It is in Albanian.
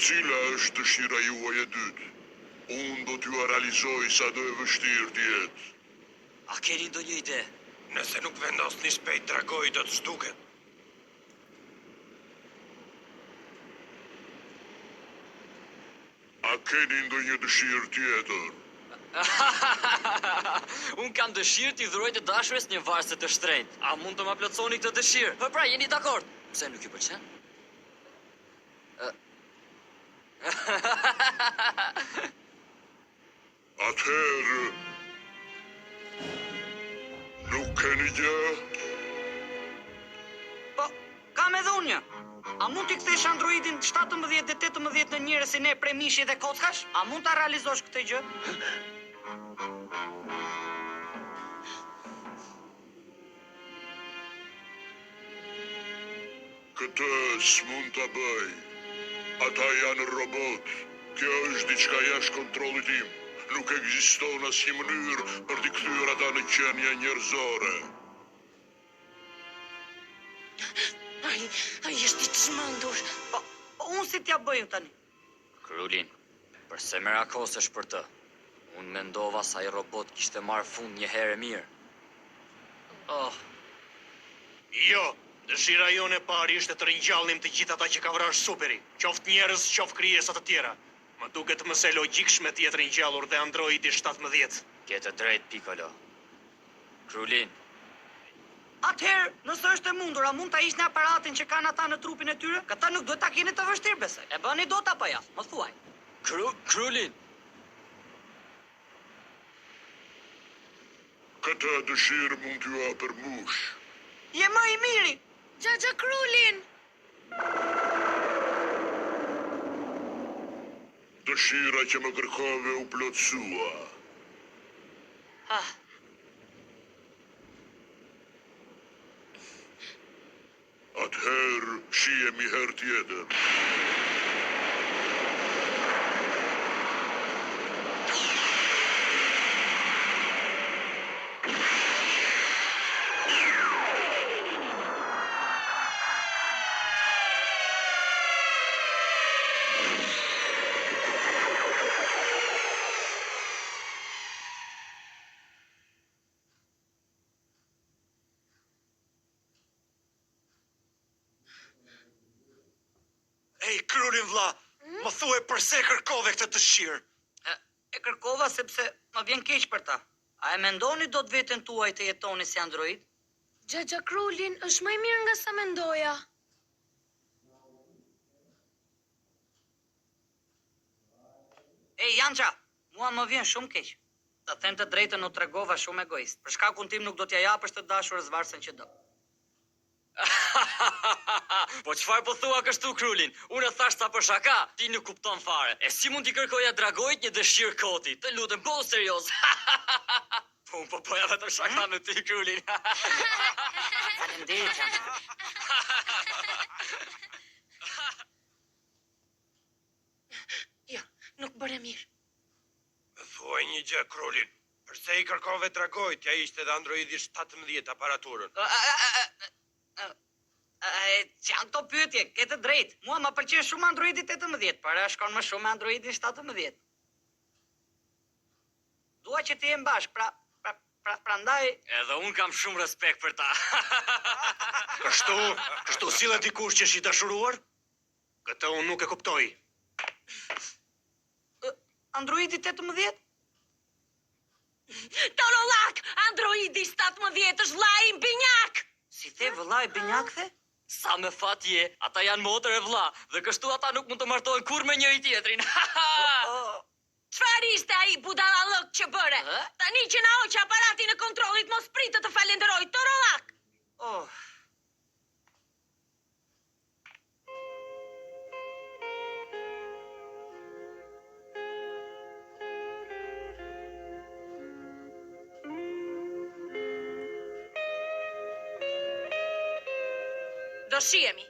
Cila është dëshira juaj e dytë? Unë do t'ju realizoj sa do e vështirë t'jetë. A keni ndonjë ide? Nëse nuk vendosni shpejt, Dragoi do të zhduket. A keni ndonjë dëshirë tjetër? Unë kam dëshirë t'i dhuroj të dashures një varse të shtrenjtë. A mund të ma plotësoni këtë dëshirë? Pra, jeni dakord? Pse nuk ju pëlqen? Atëherë... Nuk keni gjë? Po, kam edhe unë një. A mund t'i kthesh androidin 17 dhe 18 në njëre si ne prej mishi dhe kockash? A mund t'a realizosh këtë gjë? Këtë s'mund t'a bëj. Ata janë robot. Kjo është diçka jashtë kontrollit tim. Nuk ekziston asnjë mënyrë për t'i kthyer ata në qenie njerëzore. Ai është i çmendur. Po, unë si t'ja bëjmë tani? Krulin, përse merakosesh për të? Unë mendova sa i robot kishte marrë fund një herë mirë. Oh, Jo, dëshira jone e parë ishte të ringjallnim të gjithë ata që ka vrarë superi, qoftë njerëz, qoftë krijesa të tjera. Më duket më se logjikshme të jetë ringjallur dhe androidi 17. ke të drejtë, Piccolo. Krulin, Atëherë, nëse është e mundur, a mund ta hiqni aparatin që kanë ata në trupin e tyre? Këta nuk duhet ta keni të vështirë, besoj. E bëni dot apo ja? Më thuaj. Krulin, Këtë dëshirë mund t'ju apërmush. Je më i miri. Xhaxha Krulin. Dëshira që më kërkove u plotësua. Ah, Atëherë, shihemi herë tjetër. Ej, Krulin vlla, më thuaj përse kërkove këtë dëshirë. e kërkova sepse më vjen keq për ta. A e mendoni do të veten tuaj të jetoni si android? Xhaxha Krulin është më i mirë nga sa mendoja. Ej, Jança, mua më vjen shumë keq. Të them të drejtën u tregova shumë egoist. Për shkakun tim nuk do t'ja japësh të dashurës varsën që do. po çfarë po thua kështu, Krulin? Unë thash sa për shaka, ti nuk kupton fare. E si mund t'i kërkoja Dragoit një dëshirë koti? Të lutem, po serioz. po unë po bëja vetëm shaka me ti, Krulin. Faleminderit, Jança. Jo, nuk bëre mirë. Thuaj një gjë, Krulin. Përse i kërkove Dragoit, ja ishte dhe androidi 17 aparaturën. Që janë këto pyetje, ke të drejtë. Mua më pëlqen shumë androidi 18, para shkon më shumë me androidin 17. Dua që të jem bashkë, prandaj... Edhe unë kam shumë respekt për ta. Kështu sillet dikush që është i dashuruar? Këtë unë nuk e kuptoj. Androidi 18? Torollak, androidi 17 është vllai im binjak. Si the vëllai binjak the? Sa me fat je, ata janë motër e vlla, dhe kështu ata nuk mund të martohen kur me njëri tjetrin. Çfarë ishte ai budallallok që bëre? Tani që na hoq aparatin e kontrollit mos pritë të falenderoj Torollak. Oh. Do shihemi.